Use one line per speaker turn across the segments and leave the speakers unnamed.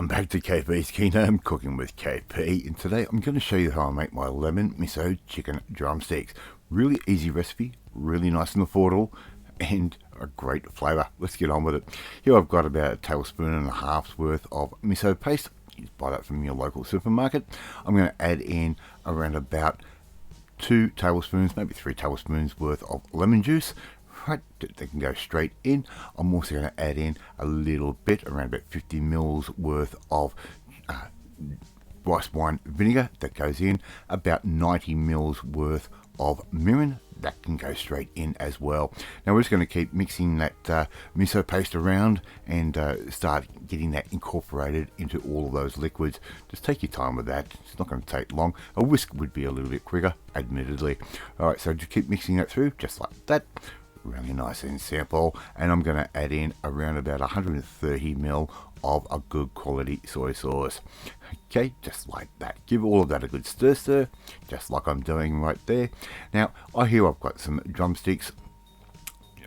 Welcome back to KP's Kingdom, cooking with KP, and today I'm going to show you how I make my lemon miso chicken drumsticks. Really easy recipe, really nice and affordable, and a great flavour. Let's get on with it. Here I've got about a tablespoon and a half's worth of miso paste. You just buy that from your local supermarket. I'm going to add in around about 2 tablespoons, maybe 3 tablespoons worth of lemon juice. Right, they can go straight in. I'm also going to add in a little bit, around about 50 mils worth of rice wine vinegar that goes in, about 90 mils worth of mirin that can go straight in as well. Now we're just going to keep mixing that miso paste around and start getting that incorporated into all of those liquids. Just take your time with that. It's not going to take long. A whisk would be a little bit quicker, admittedly. Alright, so just keep mixing that through just like that. Really nice and simple, and I'm going to add in around about 130 ml of a good quality soy sauce. Okay, just like that. Give all of that a good stir, just like I'm doing right there. Now, I've got some drumsticks.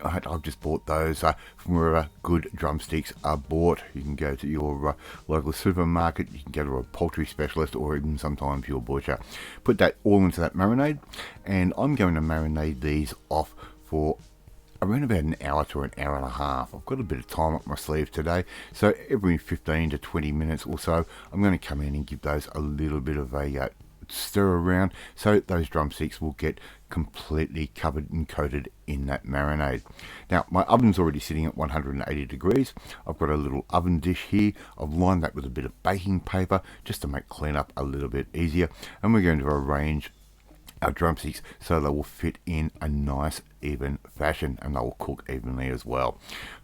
I've just bought those from wherever good drumsticks are bought. You can go to your local supermarket, you can go to a poultry specialist, or even sometimes your butcher. Put that all into that marinade, and I'm going to marinate these off for around about an hour to an hour and a half. I've got a bit of time up my sleeve today, so every 15 to 20 minutes or so I'm going to come in and give those a little bit of a stir around, so those drumsticks will get completely covered and coated in that marinade. Now my oven's already sitting at 180 degrees. I've got a little oven dish here. I've lined that with a bit of baking paper just to make cleanup a little bit easier, and we're going to arrange our drumsticks so they will fit in a nice even fashion, and they will cook evenly as well.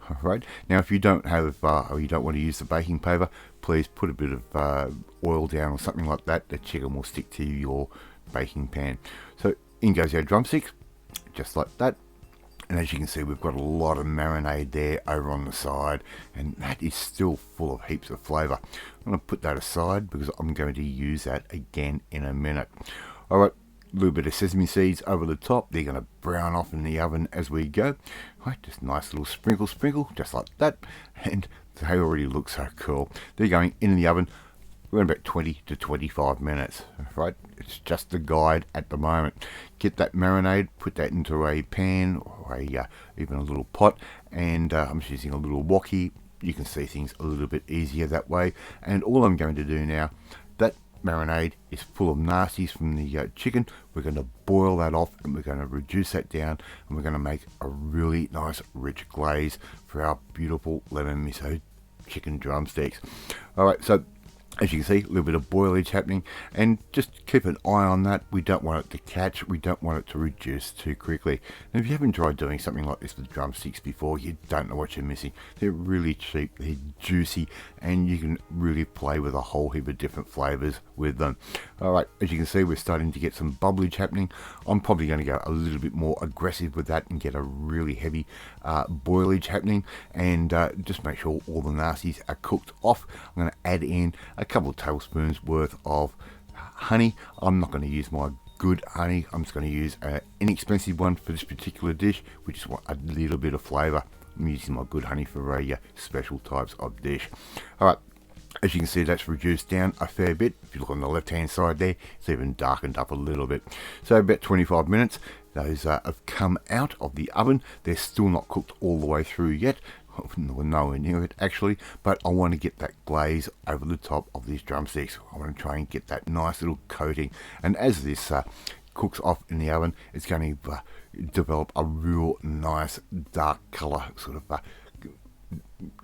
Alright, now if you don't have or you don't want to use the baking paper, please put a bit of oil down or something like that. The chicken will stick to your baking pan. So in goes our drumsticks, just like that. And as you can see, we've got a lot of marinade there over on the side, and that is still full of heaps of flavour. I'm going to put that aside because I'm going to use that again in a minute. Alright, a little bit of sesame seeds over the top. They're going to brown off in the oven as we go. Right, just nice little sprinkle, just like that. And they already look so cool. They're going in the oven around about 20 to 25 minutes. Right, it's just a guide at the moment. Get that marinade, put that into a pan or even a little pot, and I'm just using a little wok here. You can see things a little bit easier that way. And all I'm going to do now, that marinade is full of nasties from the chicken. We're going to boil that off, and we're going to reduce that down, and we're going to make a really nice rich glaze for our beautiful lemon miso chicken drumsticks. Alright, so as you can see, a little bit of boilage happening, and just keep an eye on that. We don't want it to catch, we don't want it to reduce too quickly. And if you haven't tried doing something like this with drumsticks before, you don't know what you're missing. They're really cheap, they're juicy, and you can really play with a whole heap of different flavours with them. Alright, as you can see, we're starting to get some bubblage happening. I'm probably going to go a little bit more aggressive with that and get a really heavy boilage happening, and just make sure all the nasties are cooked off. I'm going to add in a couple of tablespoons worth of honey. I'm not going to use my good honey. I'm just going to use an inexpensive one for this particular dish. We just want a little bit of flavour. I'm using my good honey for special types of dish. Alright, as you can see, that's reduced down a fair bit. If you look on the left hand side there, it's even darkened up a little bit. So about 25 minutes. Those have come out of the oven. They're still not cooked all the way through yet. Nowhere near it actually, but I want to get that glaze over the top of these drumsticks. I want to try and get that nice little coating, and as this cooks off in the oven, it's going to develop a real nice dark colour, sort of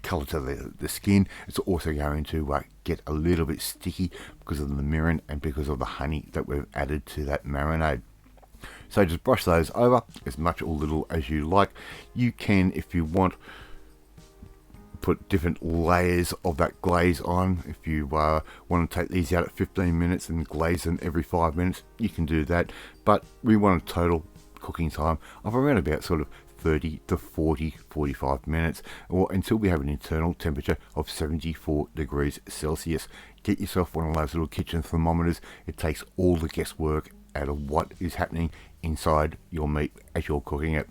colour to the skin. It's also going to get a little bit sticky because of the mirin and because of the honey that we've added to that marinade. So just brush those over as much or little as you like. You can, if you want, put different layers of that glaze on. If you want to take these out at 15 minutes and glaze them every 5 minutes, you can do that, but we want a total cooking time of around about sort of 30 to 45 minutes, or until we have an internal temperature of 74 degrees Celsius. Get yourself one of those little kitchen thermometers. It takes all the guesswork out of what is happening inside your meat as you're cooking it.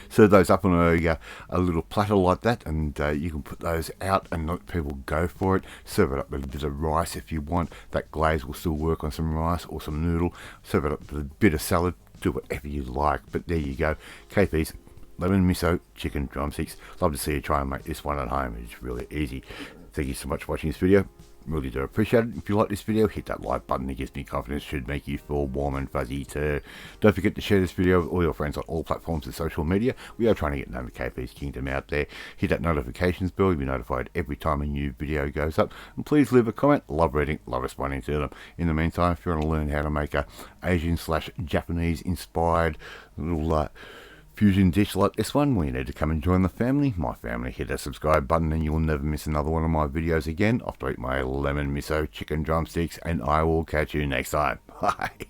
Serve those up on a little platter like that, and you can put those out and let people go for it. Serve it up with a bit of rice if you want. That glaze will still work on some rice or some noodle. Serve it up with a bit of salad. Do whatever you like. But there you go. KP's lemon miso chicken drumsticks. Love to see you try and make this one at home. It's really easy. Thank you so much for watching this video. Really do appreciate it. If you like this video, hit that like button. It gives me confidence, should make you feel warm and fuzzy too. Don't forget to share this video with all your friends on all platforms of social media. We are trying to get known KP's Kingdom out there. Hit that notifications bell. You'll be notified every time a new video goes up. And please leave a comment. Love reading, love responding to them. In the meantime, if you want to learn how to make a Asian/Japanese inspired little fusion dish like this one, well, you need to come and join the family. My family, hit that subscribe button and you'll never miss another one of my videos again. Off to eat my lemon miso chicken drumsticks, and I will catch you next time. Bye.